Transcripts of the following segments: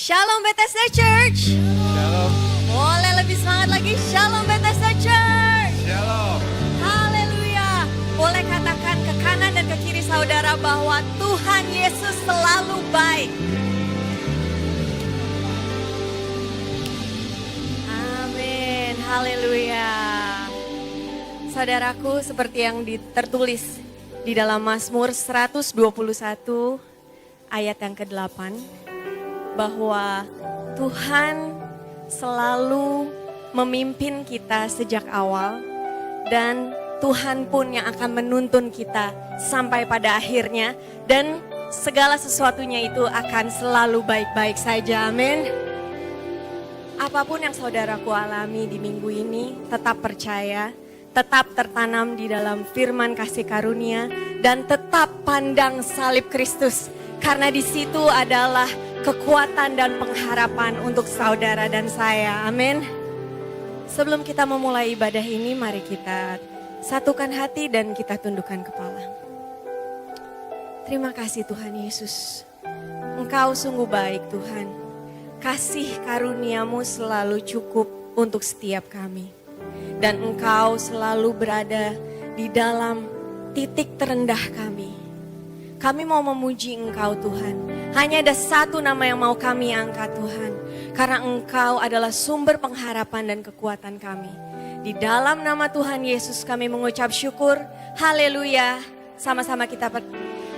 Shalom Bethesda Church. Shalom. Boleh lebih semangat lagi. Shalom Bethesda Church. Shalom. Haleluya. Boleh katakan ke kanan dan ke kiri saudara bahwa Tuhan Yesus selalu baik. Amin. Haleluya. Saudaraku, seperti yang tertulis di dalam Mazmur 121 ayat yang ke-8, bahwa Tuhan selalu memimpin kita sejak awal dan Tuhan pun yang akan menuntun kita sampai pada akhirnya, dan segala sesuatunya itu akan selalu baik-baik saja. Amin. Apapun yang saudaraku alami di minggu ini, tetap percaya, tetap tertanam di dalam firman kasih karunia, dan tetap pandang salib Kristus. Karena di situ adalah kekuatan dan pengharapan untuk saudara dan saya. Amin. Sebelum kita memulai ibadah ini, mari kita satukan hati dan kita tundukkan kepala. Terima kasih Tuhan Yesus. Engkau sungguh baik Tuhan. Kasih karuniamu selalu cukup untuk setiap kami. Dan Engkau selalu berada di dalam titik terendah kami. Kami mau memuji Engkau Tuhan. Hanya ada satu nama yang mau kami angkat Tuhan. Karena Engkau adalah sumber pengharapan dan kekuatan kami. Di dalam nama Tuhan Yesus kami mengucap syukur. Haleluya. Sama-sama kita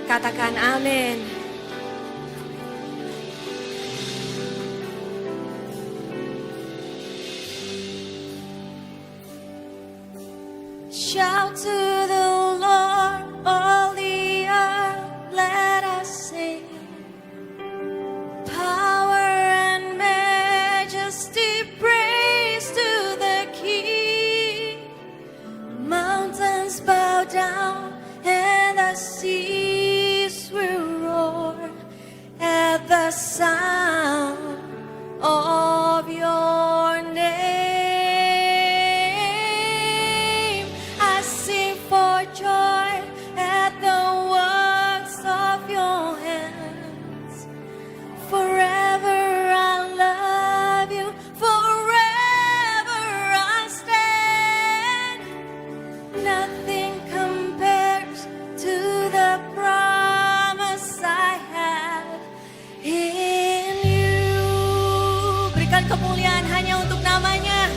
katakan amin. Shout to the Lord, all the earth, let us sing. Power and majesty, praise to the King. Mountains bow down and the seas will roar at the sound of your name. I sing for joy at the works of your hands. Forever I love you, forever I stand. Nothing compares to the promise I have in you. Berikan kemuliaan hanya untuk namanya.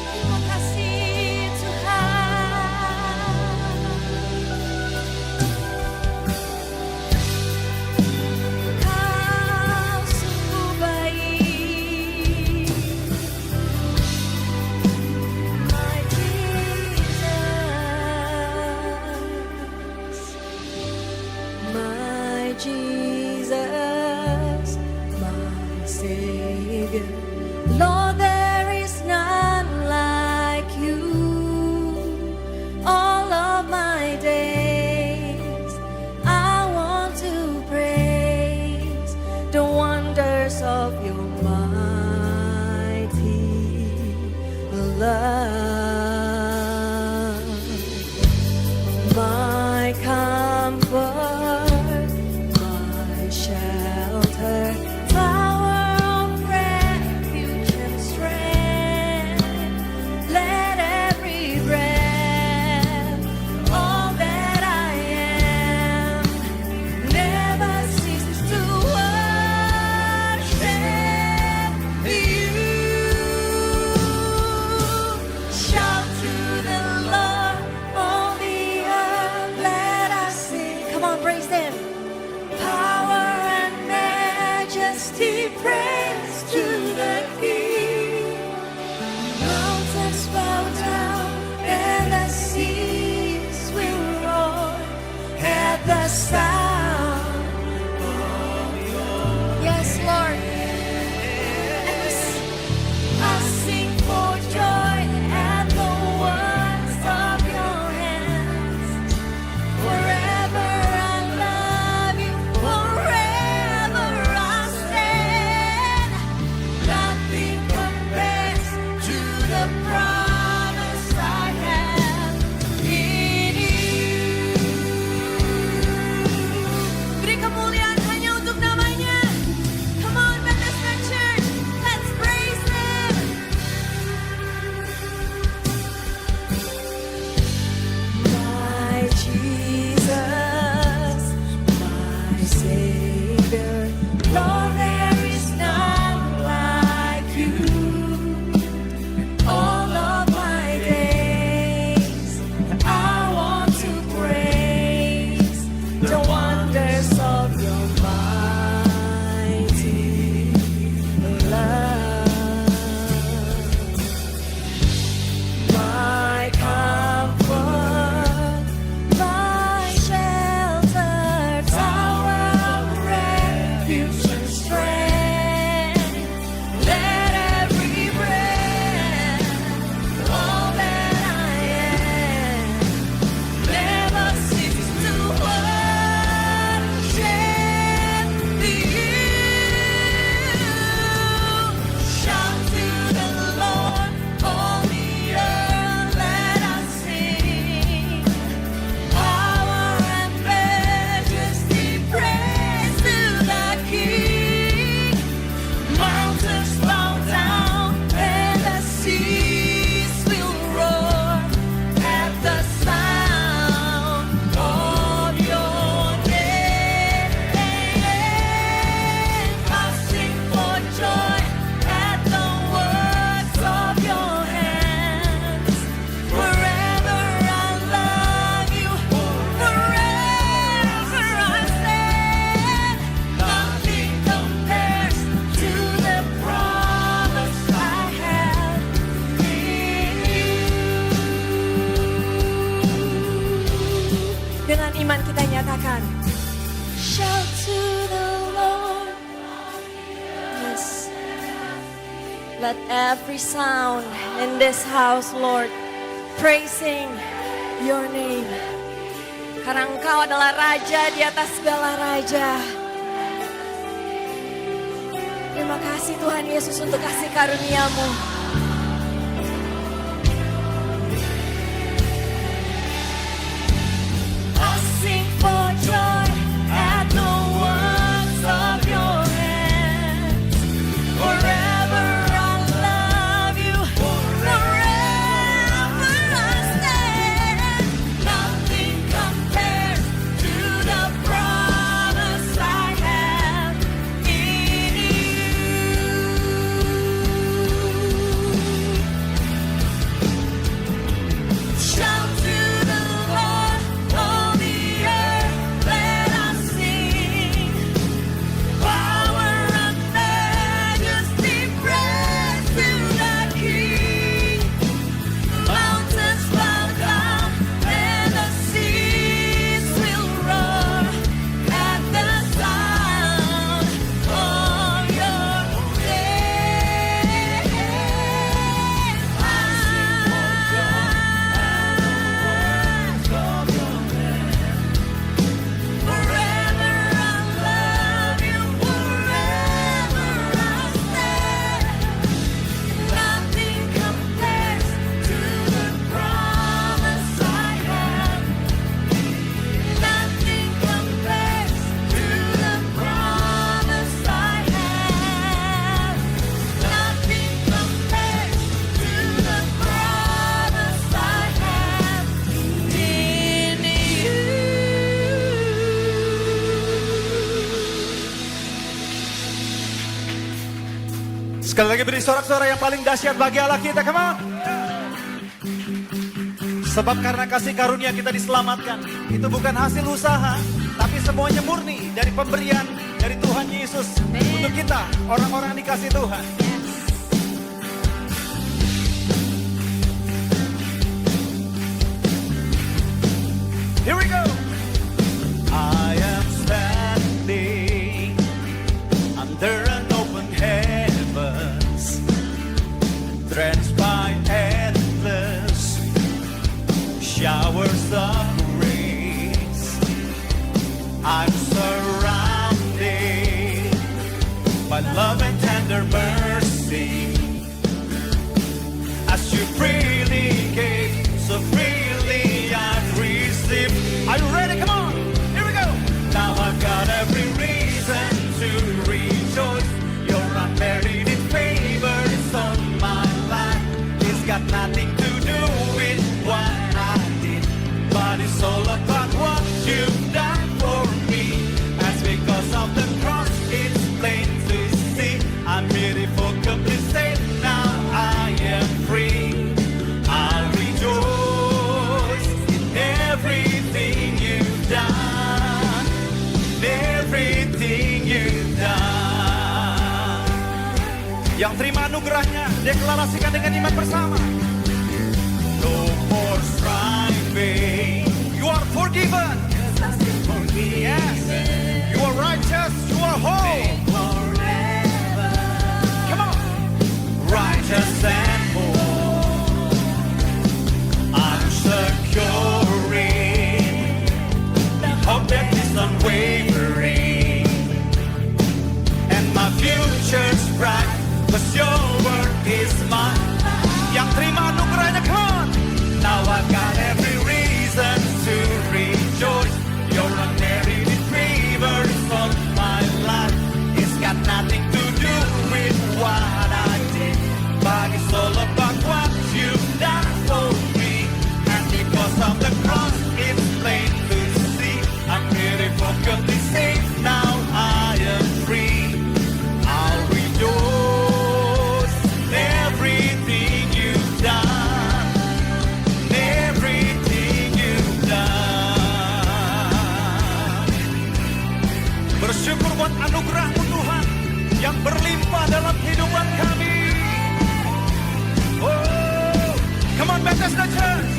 Terima kasih Tuhan. Iman kita nyatakan. Shout to the Lord. Yes. Let every sound in this house, Lord, praising your name. Karena Engkau adalah Raja di atas segala Raja. Terima kasih Tuhan Yesus untuk kasih karunia-Mu. I sing for joy at the works of your hands. Forever I love you, forever I stand. Nothing compares to the promise I have in you. Shout to the Lord, all the earth, let us sing. Power and majesty, praise to the King. Mountains bow down and the seas will roar at the sound of your name. Forever I love you, forever I stand. Nothing compares to the promise I have. Nothing compares to the promise I have. Nothing compares to the promise I have in you. Sekali lagi beri sorak-sorai yang paling dahsyat bagi Allah kita, come on. Sebab karena kasih karunia kita diselamatkan. Itu bukan hasil usaha, tapi semuanya murni dari pemberian dari Tuhan Yesus untuk kita, orang-orang yang dikasih Tuhan. Here we go. I am standing under an open heavens, drenched by endless showers of grace. I'm surrounded by love and tender mercy, as you freely gave, so freely I've received. Are you ready? Come on, here we go. Now I've got every reason to rejoice. Your unmerited favor is on my life. It's got nothing to do with what I did, but it's all about what you've done for me. That's because of the cross, it's plain to see. I'm irrevocably saved, now I am free. I'll rejoice in everything you've done, everything you've done. Yang terima anugerahnya, deklarasikan dengan iman bersama. No more striving, you are forgiven. Yes, you are righteous, you are whole. Come on, righteous and whole. I'm securing the hope that is unwavering, and my future's bright, 'cause your word is mine. Yang terima anugerahnya, come on. Now I've got every reason to rejoice. Your unmerited favor is on my life. It's got nothing to do with what I did, but it's all about what you've done for me. And because of the cross, it's plain to see. I'm irrevocably saved, now I am free. I'll rejoice in everything you've done, everything you've done. Bersyukur buat anugerah-Mu Tuhan yang berlimpah dalam kehidupan kami. Oh, come on, Bethesda Church.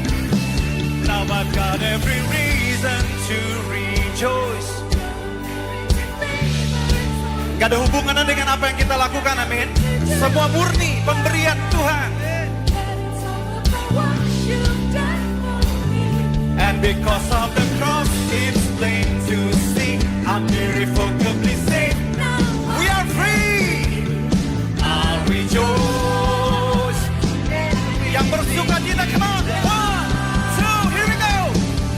Now I've got every reason to rejoice. Gak ada hubungannya dengan apa yang kita lakukan, amin. Semua murni pemberian Tuhan. And because of the cross, it's plain to see, I'm irrevocably saved. We are free. I'll rejoice. Yang bersuka cita, come on. 1, 2, here we go.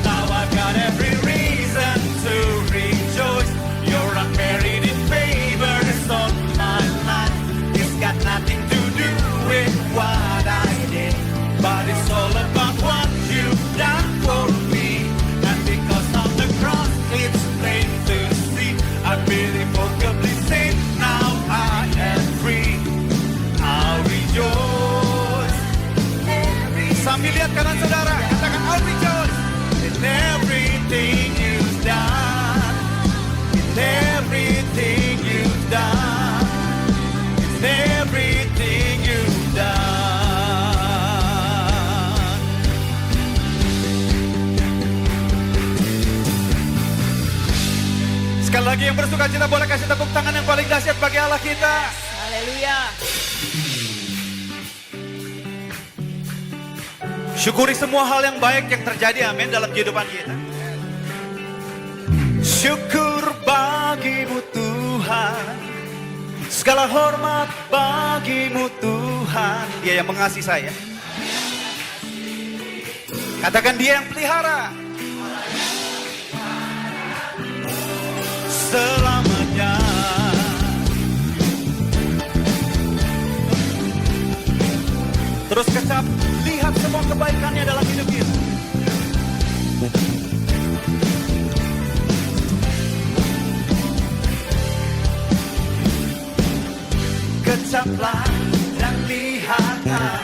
Now I've got every reason to rejoice. You're unmerited favors on my life. It's got nothing to do with what I did, but it's all about what you've done for me. And because of the cross, it's plain to see, I'm irrevocably saved. Now I am free. I'll rejoice. Sambil lihat kanan saudara, katakan I'll rejoice in everything you've done, in everything you've done, in everything you've done. Sekali lagi yang bersuka cita boleh kasih tepuk tangan yang paling dahsyat bagi Allah kita. Haleluya. Syukuri semua hal yang baik yang terjadi, amin, dalam kehidupan kita. Syukur bagimu Tuhan, segala hormat bagimu Tuhan. Dia yang mengasihi saya. Katakan dia yang pelihara selamanya. Terus kecap, lihat semua kebaikannya dalam hidup kita. Kecaplah dan lihatlah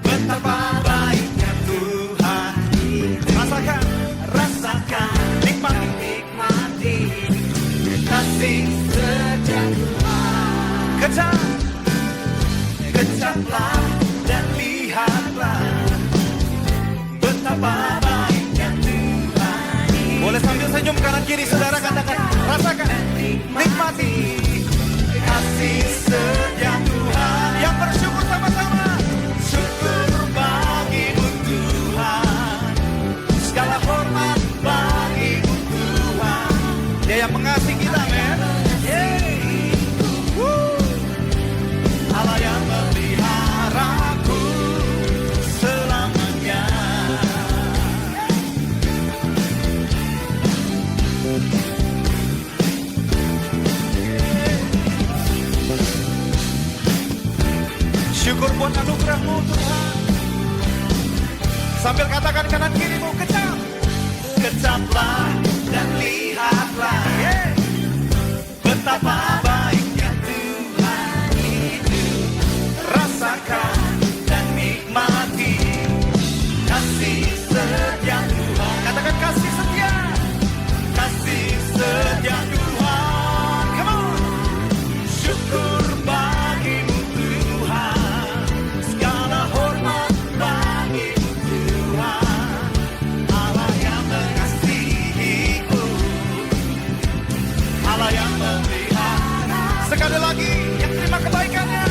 betapa baiknya Tuhan. Rasakan, rasakan, nikmati kasih setia Tuhan. Kecaplah dan lihatlah betapa baiknya Tuhan. Boleh sambil senyum kanan kiri saudara, katakan rasakan, nikmati kasih setia Tuhan. Yang bersyukur sama-sama. Syukur bagimu Tuhan, segala hormat bagimu Tuhan. Dia yang mengasihi kita, men. Allah yang memeliharaku selamanya. Syukur buat anugerah-Mu Tuhan. Sambil katakan kanan kirimu, kecap. Kecaplah dan lihatlah, betapa baiknya Tuhan itu. Rasakan dan nikmati kasih setia Tuhan. Katakan kasih setia, kasih setia Tuhan. Come on. Syukur bagimu Tuhan, segala hormat bagimu Tuhan. Allah yang mengasihiku, Allah yang memelihara. Sekali lagi yang terima kebaikannya.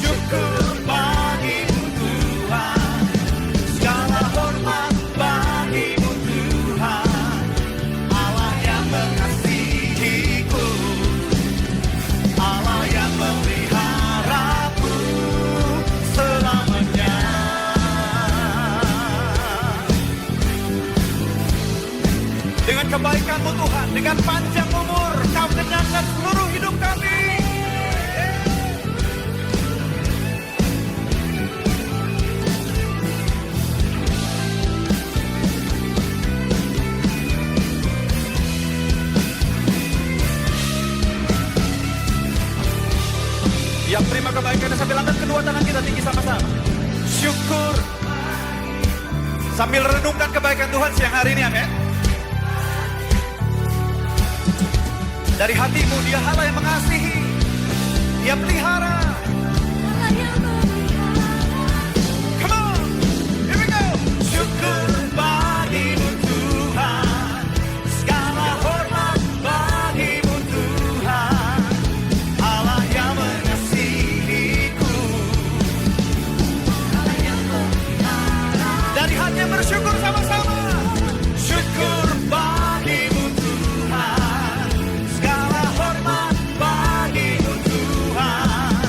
Syukur bagimu Tuhan, segala hormat bagimu Tuhan. Allah yang mengasihiku, Allah yang memeliharaku selamanya. Dengan kebaikan-Mu Tuhan, dengan panjang umur, Kau kenyangkan seluruh hidup kami. Yang terima kebaikannya sambil angkat kedua tangan kita tinggi sama-sama. Syukur. Sambil renungkan kebaikan Tuhan siang hari ini, amin. Dari hatimu, Dia Allah yang mengasihi, Dia pelihara. Come on, here we go. Syukur bagimu Tuhan, bersyukur sama-sama. Syukur bagimu Tuhan, segala hormat bagimu Tuhan.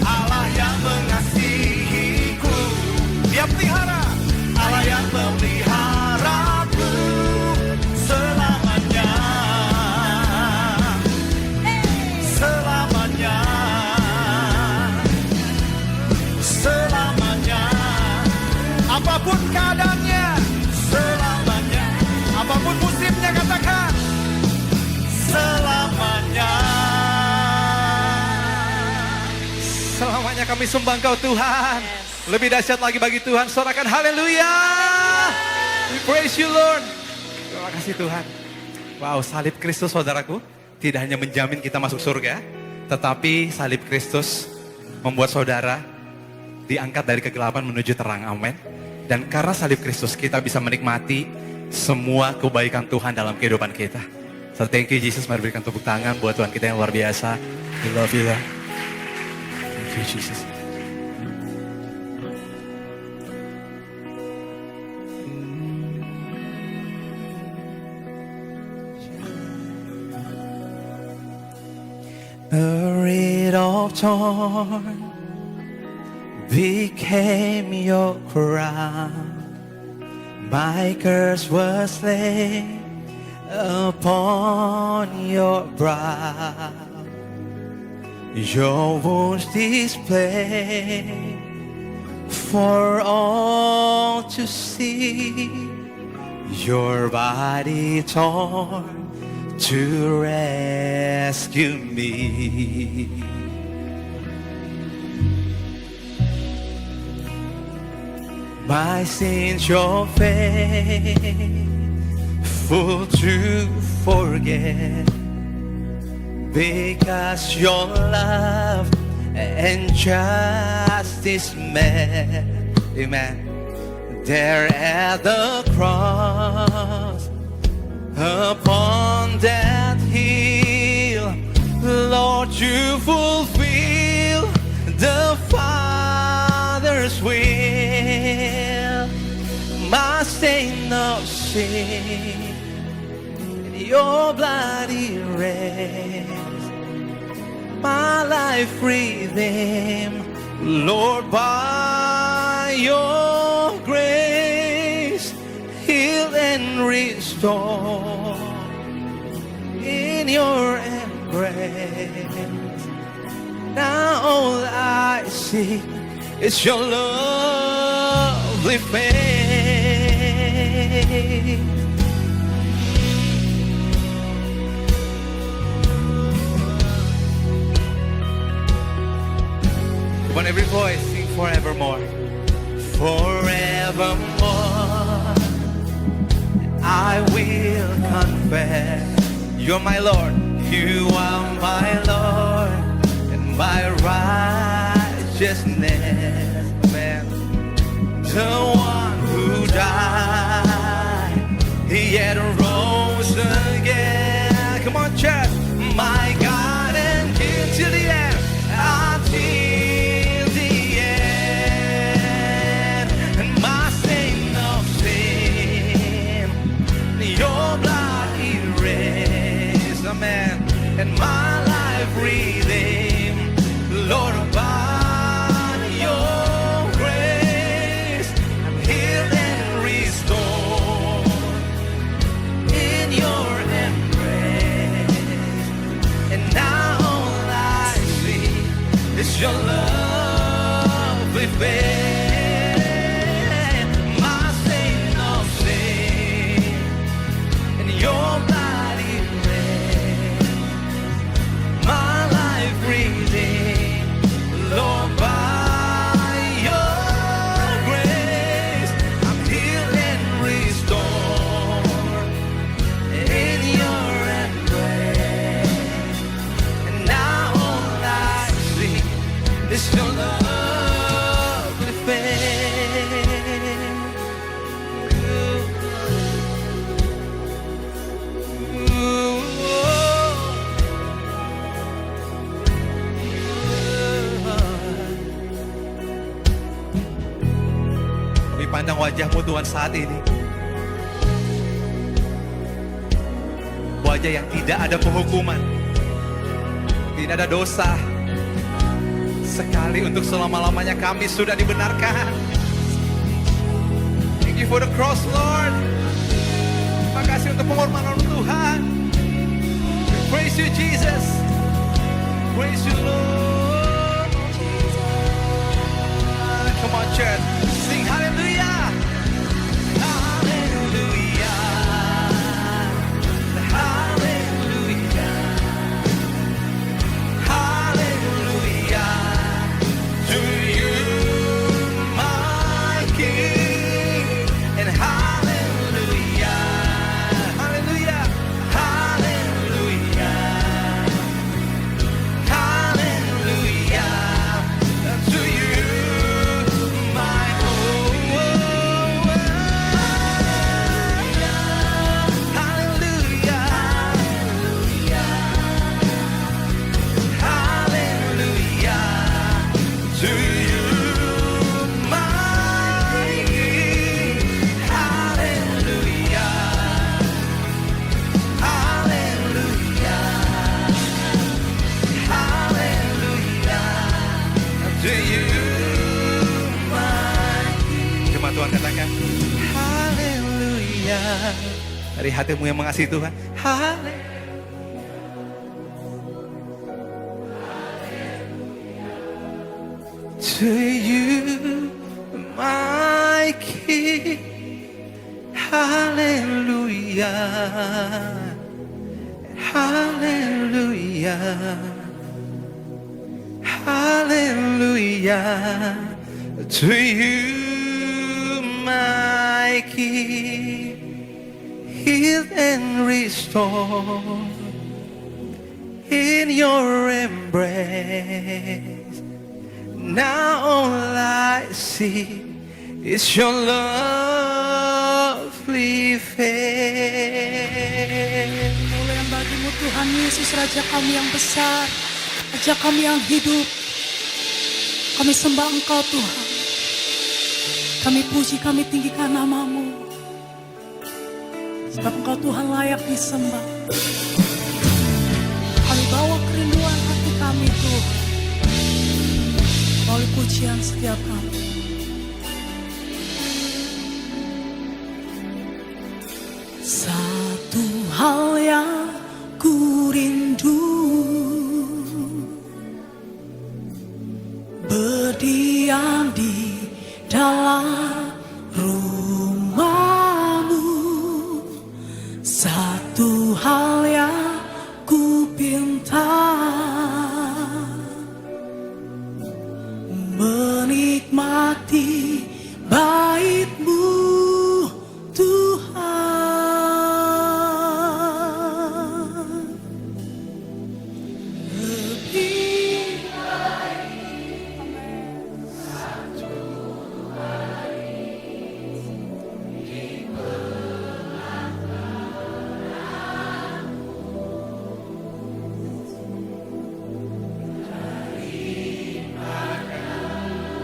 Allah yang mengasihiku, Dia pelihara, Allah yang memeliharaku selamanya. Selamanya, selamanya. Apapun keadaannya, selamanya. Apapun musimnya, katakan selamanya. Selamanya kami sembah Engkau Tuhan. Lebih dahsyat lagi bagi Tuhan, sorakan haleluya. We praise you Lord. Terima kasih Tuhan. Wow, salib Kristus saudaraku tidak hanya menjamin kita masuk surga, tetapi salib Kristus membuat saudara diangkat dari kegelapan menuju terang, amin. Dan karena salib Kristus kita bisa menikmati semua kebaikan Tuhan dalam kehidupan kita. So thank you Jesus, mari berikan tepuk tangan buat Tuhan kita yang luar biasa. We love you Lord. Thank you Jesus. A reed of thorn became your crown. My curse was laid upon your brow. Your wounds displayed for all to see. Your body torn to rescue me. My sins you're faithful to forget, because your love and justice met. Amen. There at the cross, upon that hill, Lord, you fulfill the Father's will. My stain of sin, your bloody raised my life redeemed, Lord, by your grace, healed and restored in your embrace. Now all I see is your lovely face. When every voice sing forevermore, forevermore. I will confess, you're my Lord, you are my Lord, and my righteousness, man. The one who died, yet rose again. Come on, church. My God, and give to the end, until the end. And my sin of sin, your blood erased, amen. And my life redeemed, Lord, by your grace, I'm healed and restored in your embrace. And now all I see is your lovely face. My sin of sin, and your body raised, my life redeemed, Lord. wajah-Mu Tuhan saat ini. Wajah yang tidak ada penghukuman, tidak ada dosa. Sekali untuk selama-lamanya kami sudah dibenarkan. Thank you for the cross, Lord. Terima kasih untuk pengorbanan Tuhan. We praise you, Jesus. Praise you, Lord. Come on, church. Sing hallelujah. Hallelujah. Hallelujah. Hallelujah. To you, my King. And hallelujah. Hallelujah. Hallelujah. Hallelujah. To you, my hallelujah. Hallelujah. To you, my King. Hallelujah. Hallelujah. Hallelujah. To you, my King. Coba Tuhan katakan haleluya dari hatimu yang mengasihi Tuhan. Haleluya. To you, my King. Hallelujah. Hallelujah. Hallelujah. To you, my King. Heal and restore in your embrace. Now all I see is your lovely face. Kemuliaan bagimu Tuhan Yesus, Raja kami yang besar, Raja kami yang hidup. Kami sembah Engkau Tuhan. Kami puji, kami tinggikan nama-Mu. Sebab Engkau Tuhan layak disembah. Kami bawa kerinduan hati kami Tuhan, melalui pujian setiap kami. Satu hal yang ku rindu, berdiam di dalam rumah-Mu. Satu hal yang ku pinta, menikmati bait-Mu Tuhan. Lebih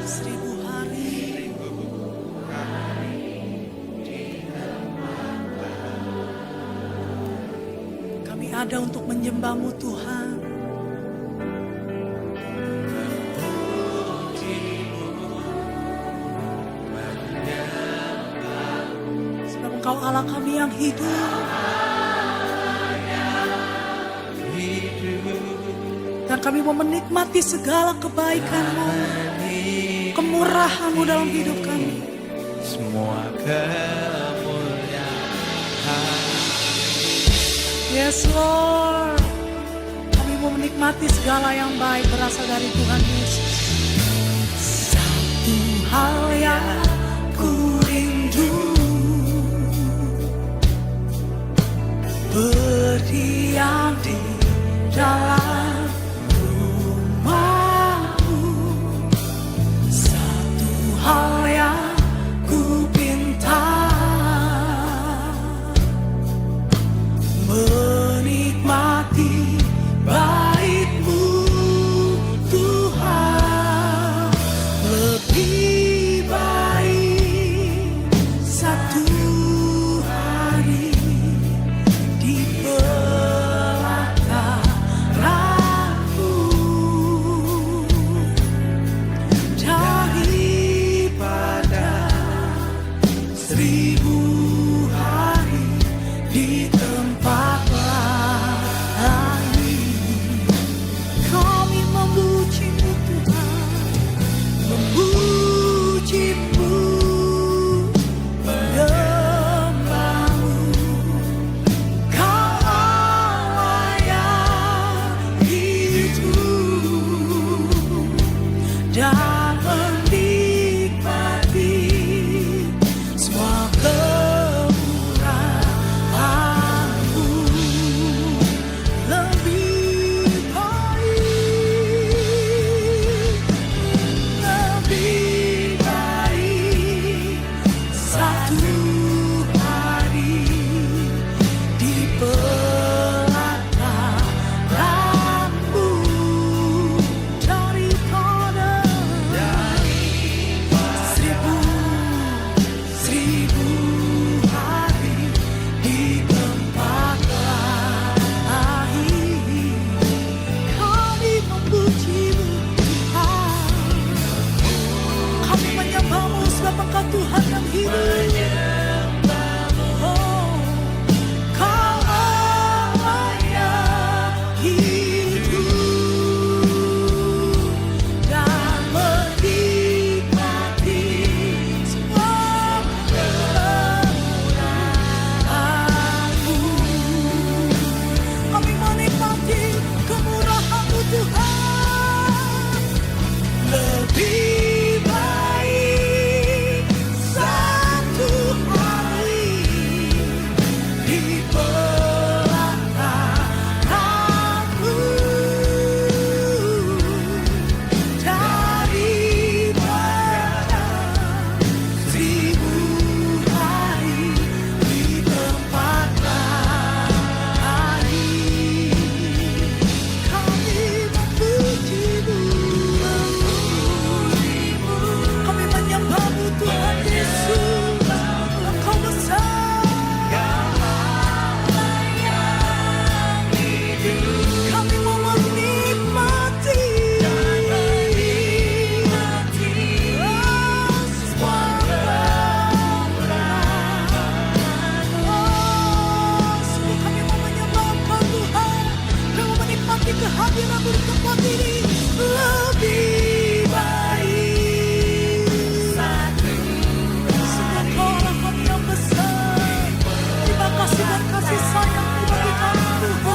seribu hari kami ada untuk menyembah-Mu Tuhan. Sebab Engkau Allah kami yang hidup, dan kami mau menikmati segala kebaikan-Mu, kemurahan-Mu dalam hidup kami. Semua kemuliaan. Yes Lord, kami mau menikmati segala yang baik berasal dari Tuhan Yesus. Satu hal yang ku rindu, berdiam di dalam rumah-Mu. Satu hal yang ku pinta, menikmati bait-Mu Tuhan. Lebih baik menikmati kehadiran di tempat ini lebih baik. Sungguh Kau adalah kami yang besar. Terima kasih dan kasih sayang bagi kami Tuhan.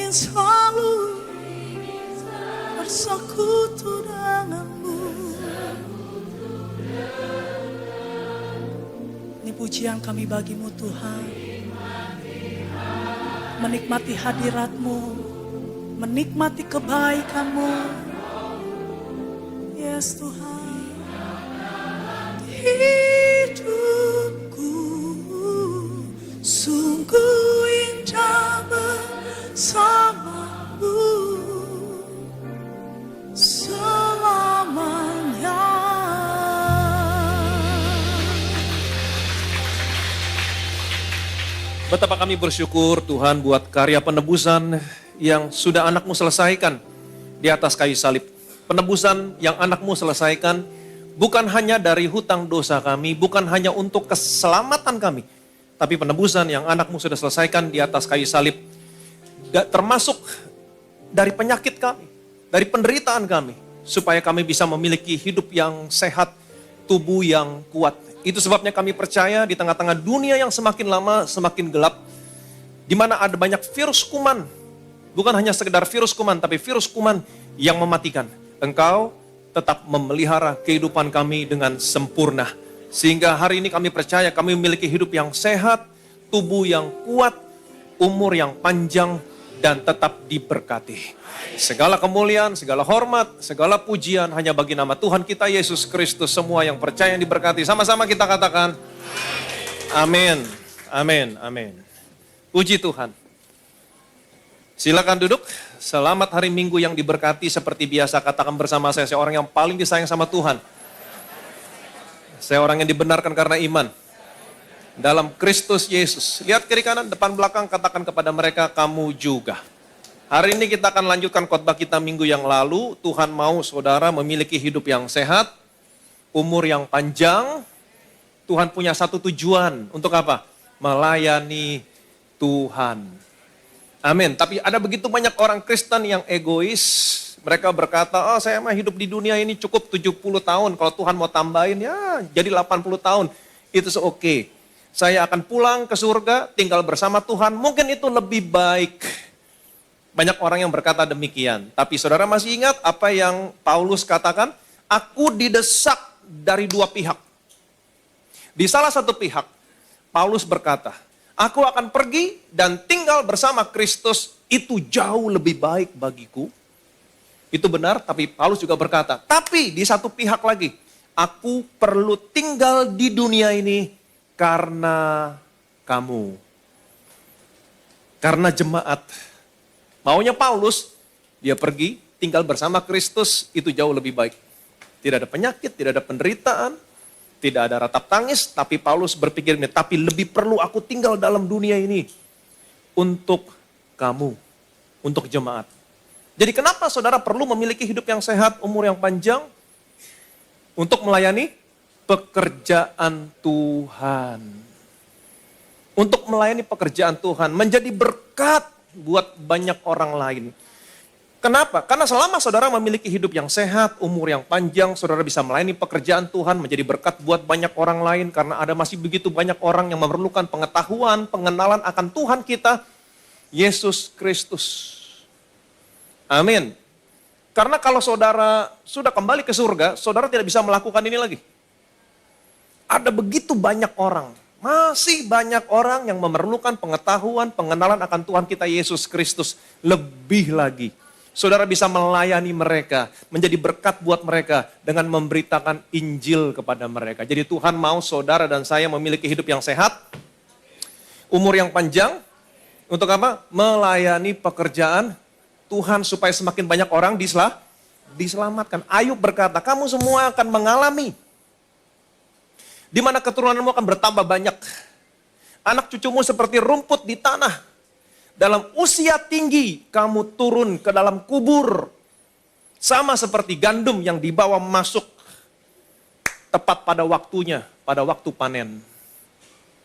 Selalu bersekutu denganmu. Ini pujian kami bagimu Tuhan. Menikmati hadiratmu, menikmati kebaikanmu. Yes Tuhan. Hidupku sungguh indah bersamamu selamanya. Betapa kami bersyukur Tuhan buat karya penebusan yang sudah anakmu selesaikan di atas kayu salib. Penebusan yang anakmu selesaikan bukan hanya dari hutang dosa kami, bukan hanya untuk keselamatan kami, tapi penebusan yang anakmu sudah selesaikan di atas kayu salib. Termasuk dari penyakit kami, dari penderitaan kami, supaya kami bisa memiliki hidup yang sehat, tubuh yang kuat. Itu sebabnya kami percaya di tengah-tengah dunia yang semakin lama semakin gelap, di mana ada banyak virus kuman, bukan hanya sekedar virus kuman, tapi virus kuman yang mematikan. Engkau tetap memelihara kehidupan kami dengan sempurna. Sehingga hari ini kami percaya kami memiliki hidup yang sehat, tubuh yang kuat, umur yang panjang, dan tetap diberkati. Segala kemuliaan, segala hormat, segala pujian hanya bagi nama Tuhan kita Yesus Kristus. Semua yang percaya yang diberkati. Sama-sama kita katakan, amin, amin, amin. Puji Tuhan. Silakan duduk. Selamat hari Minggu yang diberkati. Seperti biasa katakan bersama saya orang yang paling disayang sama Tuhan. Saya orang yang dibenarkan karena iman dalam Kristus Yesus. Lihat kiri kanan, depan belakang, katakan kepada mereka, kamu juga. Hari ini kita akan lanjutkan khotbah kita minggu yang lalu. Tuhan mau saudara memiliki hidup yang sehat, umur yang panjang. Tuhan punya satu tujuan. Untuk apa? Melayani Tuhan. Amin. Tapi ada begitu banyak orang Kristen yang egois. Mereka berkata, oh saya mah hidup di dunia ini cukup 70 tahun. Kalau Tuhan mau tambahin, ya jadi 80 tahun. Itu oke. Saya akan pulang ke surga, tinggal bersama Tuhan. Mungkin itu lebih baik. Banyak orang yang berkata demikian. Tapi saudara masih ingat apa yang Paulus katakan? Aku didesak dari dua pihak. Di salah satu pihak, Paulus berkata, aku akan pergi dan tinggal bersama Kristus. Itu jauh lebih baik bagiku. Itu benar, tapi Paulus juga berkata, tapi di satu pihak lagi, aku perlu tinggal di dunia ini karena kamu. Karena jemaat. Maunya Paulus, dia pergi, tinggal bersama Kristus, itu jauh lebih baik. Tidak ada penyakit, tidak ada penderitaan, tidak ada ratap tangis, tapi Paulus berpikir, tapi lebih perlu aku tinggal dalam dunia ini untuk kamu, untuk jemaat. Jadi kenapa saudara perlu memiliki hidup yang sehat, umur yang panjang? Untuk melayani pekerjaan Tuhan. Untuk melayani pekerjaan Tuhan, menjadi berkat buat banyak orang lain. Kenapa? Karena selama saudara memiliki hidup yang sehat, umur yang panjang, saudara bisa melayani pekerjaan Tuhan, menjadi berkat buat banyak orang lain. Karena ada masih begitu banyak orang yang memerlukan pengetahuan, pengenalan akan Tuhan kita, Yesus Kristus. Amin. Karena kalau saudara sudah kembali ke surga, saudara tidak bisa melakukan ini lagi. Ada begitu banyak orang. Masih banyak orang yang memerlukan pengetahuan, pengenalan akan Tuhan kita Yesus Kristus. Lebih lagi, saudara bisa melayani mereka, menjadi berkat buat mereka dengan memberitakan Injil kepada mereka. Jadi Tuhan mau saudara dan saya memiliki hidup yang sehat, umur yang panjang, untuk apa? Melayani pekerjaan Tuhan supaya semakin banyak orang diselamatkan. Ayub berkata, kamu semua akan mengalami di mana keturunanmu akan bertambah banyak. Anak cucumu seperti rumput di tanah. Dalam usia tinggi kamu turun ke dalam kubur. Sama seperti gandum yang dibawa masuk tepat pada waktunya, pada waktu panen.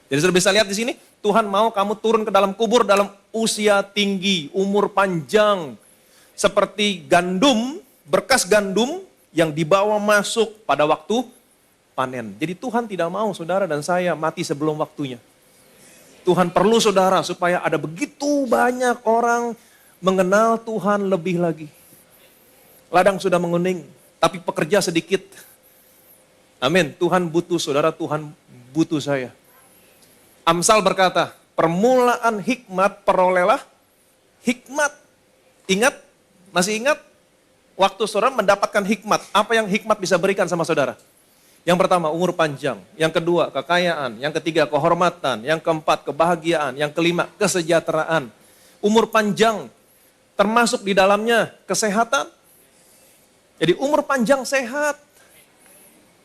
Jadi sudah bisa lihat di sini, Tuhan mau kamu turun ke dalam kubur dalam usia tinggi, umur panjang. Seperti gandum, berkas gandum yang dibawa masuk pada waktu panen. Jadi Tuhan tidak mau saudara dan saya mati sebelum waktunya. Tuhan perlu saudara supaya ada begitu banyak orang mengenal Tuhan lebih lagi. Ladang sudah menguning, tapi pekerja sedikit. Amin. Tuhan butuh saudara, Tuhan butuh saya. Amsal berkata, permulaan hikmat perolehlah hikmat. Ingat? Masih ingat? Waktu saudara mendapatkan hikmat, apa yang hikmat bisa berikan sama saudara? Yang pertama, umur panjang. Yang kedua, kekayaan. Yang ketiga, kehormatan. Yang keempat, kebahagiaan. Yang kelima, kesejahteraan. Umur panjang, termasuk di dalamnya kesehatan. Jadi umur panjang sehat.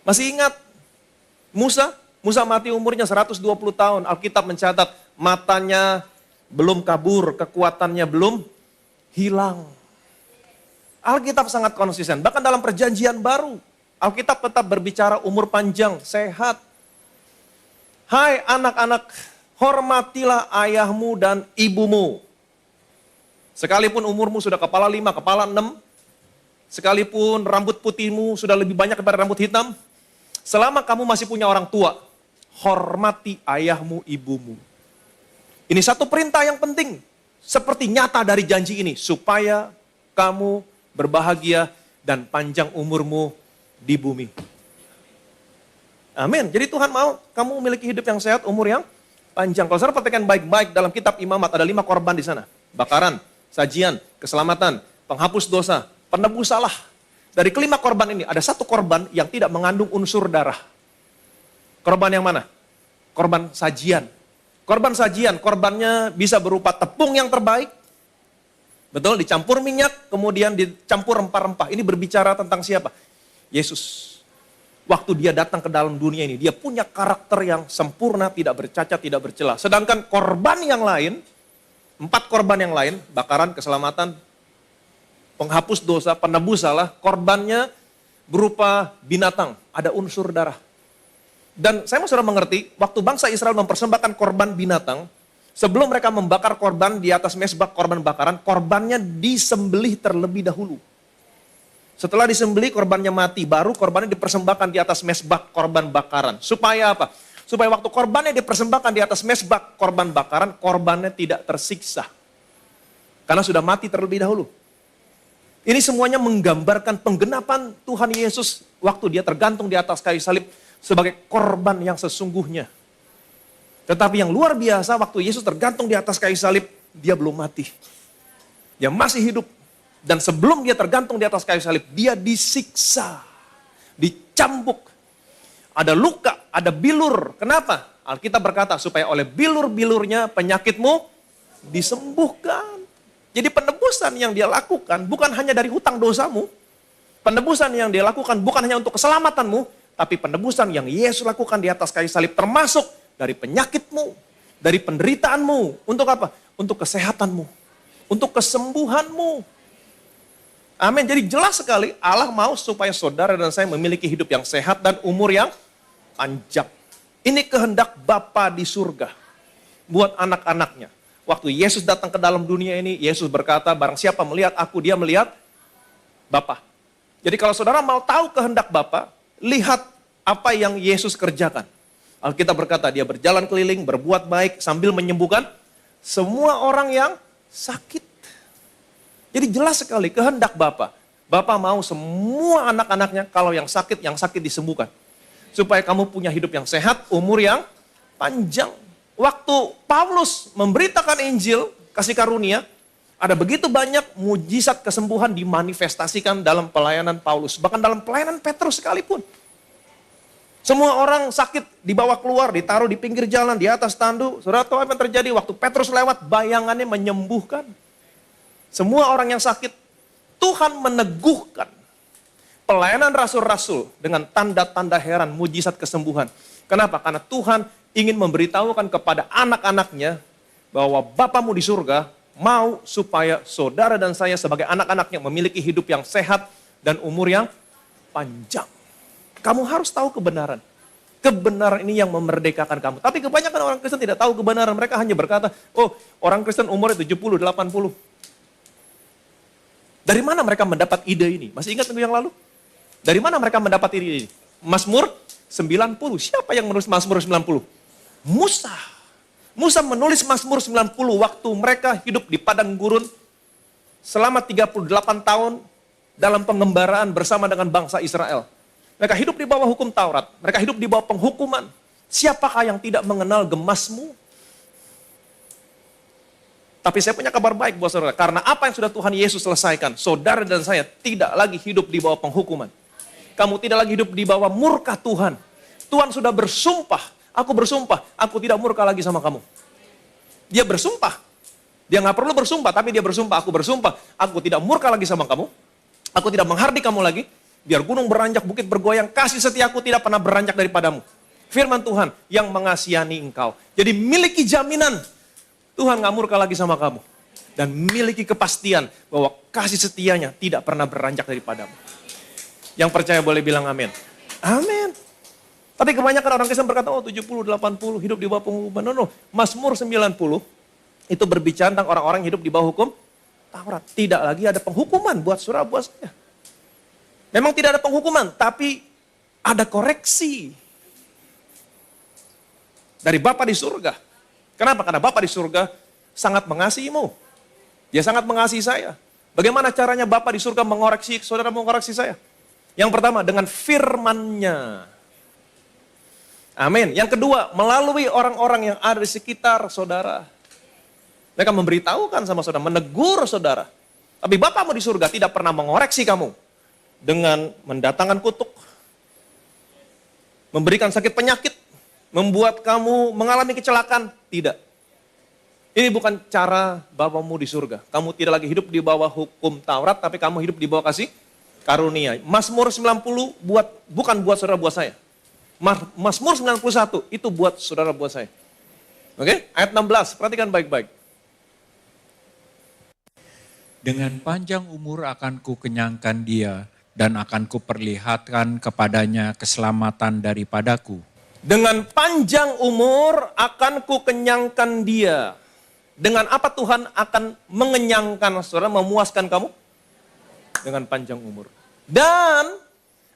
Masih ingat Musa? Musa mati umurnya 120 tahun. Alkitab mencatat matanya belum kabur, kekuatannya belum hilang. Alkitab sangat konsisten. Bahkan dalam perjanjian baru, Alkitab tetap berbicara umur panjang, sehat. Hai anak-anak, hormatilah ayahmu dan ibumu. Sekalipun umurmu sudah kepala 5, kepala 6, sekalipun rambut putihmu sudah lebih banyak daripada rambut hitam, selama kamu masih punya orang tua, hormati ayahmu, ibumu. Ini satu perintah yang penting, seperti nyata dari janji ini, supaya kamu berbahagia dan panjang umurmu di bumi. Amin. Jadi Tuhan mau kamu memiliki hidup yang sehat, umur yang panjang. Kalau saudara perhatikan baik-baik dalam kitab Imamat ada 5 korban di sana. Bakaran, sajian, keselamatan, penghapus dosa, penebus salah. Dari kelima korban ini ada satu korban yang tidak mengandung unsur darah. Korban yang mana? Korban sajian. Korban sajian, korbannya bisa berupa tepung yang terbaik. Betul, dicampur minyak, kemudian dicampur rempah-rempah. Ini berbicara tentang siapa? Yesus. Waktu dia datang ke dalam dunia ini, dia punya karakter yang sempurna, tidak bercacat, tidak bercela. Sedangkan korban yang lain, 4 korban yang lain, bakaran, keselamatan, penghapus dosa, penebus salah, korbannya berupa binatang, ada unsur darah. Dan saya mau saudara mengerti, waktu bangsa Israel mempersembahkan korban binatang, sebelum mereka membakar korban di atas mezbah korban bakaran, korbannya disembelih terlebih dahulu. Setelah disembelih korbannya mati, baru korbannya dipersembahkan di atas mezbah korban bakaran. Supaya apa? Supaya waktu korbannya dipersembahkan di atas mezbah korban bakaran, korbannya tidak tersiksa. Karena sudah mati terlebih dahulu. Ini semuanya menggambarkan penggenapan Tuhan Yesus waktu dia tergantung di atas kayu salib sebagai korban yang sesungguhnya. Tetapi yang luar biasa waktu Yesus tergantung di atas kayu salib, dia belum mati. Dia masih hidup. Dan sebelum dia tergantung di atas kayu salib, dia disiksa, dicambuk, ada luka, ada bilur. Kenapa? Alkitab berkata supaya oleh bilur-bilurnya penyakitmu disembuhkan. Jadi penebusan yang dia lakukan bukan hanya dari hutang dosamu, penebusan yang dia lakukan bukan hanya untuk keselamatanmu, tapi penebusan yang Yesus lakukan di atas kayu salib termasuk dari penyakitmu, dari penderitaanmu. Untuk apa? Untuk kesehatanmu, untuk kesembuhanmu. Amin. Jadi jelas sekali Allah mau supaya saudara dan saya memiliki hidup yang sehat dan umur yang panjang. Ini kehendak Bapa di surga buat anak-anaknya. Waktu Yesus datang ke dalam dunia ini, Yesus berkata, barang siapa melihat aku, dia melihat Bapa. Jadi kalau saudara mau tahu kehendak Bapa, lihat apa yang Yesus kerjakan. Alkitab berkata, dia berjalan keliling, berbuat baik sambil menyembuhkan semua orang yang sakit. Jadi jelas sekali kehendak Bapa. Bapa mau semua anak-anaknya kalau yang sakit disembuhkan. Supaya kamu punya hidup yang sehat, umur yang panjang. Waktu Paulus memberitakan Injil, kasih karunia, ada begitu banyak mujizat kesembuhan dimanifestasikan dalam pelayanan Paulus. Bahkan dalam pelayanan Petrus sekalipun. Semua orang sakit dibawa keluar, ditaruh di pinggir jalan, di atas tandu. Saudara tahu apa yang terjadi? Waktu Petrus lewat, bayangannya menyembuhkan. Semua orang yang sakit, Tuhan meneguhkan pelayanan rasul-rasul dengan tanda-tanda heran, mujizat kesembuhan. Kenapa? Karena Tuhan ingin memberitahukan kepada anak-anaknya bahwa Bapamu di surga mau supaya saudara dan saya sebagai anak-anaknya memiliki hidup yang sehat dan umur yang panjang. Kamu harus tahu kebenaran. Kebenaran ini yang memerdekakan kamu. Tapi kebanyakan orang Kristen tidak tahu kebenaran. Mereka hanya berkata, oh orang Kristen umurnya 70, 80. Dari mana mereka mendapat ide ini? Masih ingat minggu yang lalu? Dari mana mereka mendapat ide ini? Mazmur 90. Siapa yang menulis Mazmur 90? Musa. Musa menulis Mazmur 90 waktu mereka hidup di padang gurun selama 38 tahun dalam pengembaraan bersama dengan bangsa Israel. Mereka hidup di bawah hukum Taurat. Mereka hidup di bawah penghukuman. Siapakah yang tidak mengenal gemasmu? Tapi saya punya kabar baik buat saudara. Karena apa yang sudah Tuhan Yesus selesaikan, saudara dan saya tidak lagi hidup di bawah penghukuman. Kamu tidak lagi hidup di bawah murka Tuhan. Tuhan sudah bersumpah, aku tidak murka lagi sama kamu. Dia bersumpah. Dia nggak perlu bersumpah, tapi dia bersumpah, aku tidak murka lagi sama kamu. Aku tidak menghardik kamu lagi. Biar gunung beranjak, bukit bergoyang, kasih setiaku tidak pernah beranjak daripadamu. Firman Tuhan yang mengasihani engkau. Jadi miliki jaminan, Tuhan gak murka lagi sama kamu. Dan miliki kepastian bahwa kasih setianya tidak pernah beranjak daripadamu. Yang percaya boleh bilang amin. Amin. Tapi kebanyakan orang Kristen berkata, oh 70, 80 hidup di bawah penghukuman. No. Mazmur 90 itu berbicara tentang orang-orang hidup di bawah hukum Taurat. Tidak lagi ada penghukuman buat saudara, buat saya. Memang tidak ada penghukuman, tapi ada koreksi. Dari Bapa di surga. Kenapa? Karena Bapa di surga sangat mengasihimu. Dia sangat mengasihi saya. Bagaimana caranya Bapa di surga mengoreksi saudara, mengoreksi saya? Yang pertama, dengan firman-Nya. Amin. Yang kedua, melalui orang-orang yang ada di sekitar saudara. Mereka memberitahukan sama saudara, menegur saudara. Tapi Bapamu di surga tidak pernah mengoreksi kamu dengan mendatangkan kutuk, memberikan sakit penyakit, membuat kamu mengalami kecelakaan. Tidak. Ini bukan cara Bapamu di surga. Kamu tidak lagi hidup di bawah hukum Taurat, tapi kamu hidup di bawah kasih karunia. Mazmur 90 bukan buat saudara, buat saya. Mazmur 91 itu buat saudara, buat saya. Oke? Ayat 16, perhatikan baik-baik. Dengan panjang umur akan kukenyangkan dia, dan akan kuperlihatkan kepadanya keselamatan daripadaku. Dengan panjang umur akan kukenyangkan dia. Dengan apa Tuhan akan mengenyangkan saudara, memuaskan kamu? Dengan panjang umur. Dan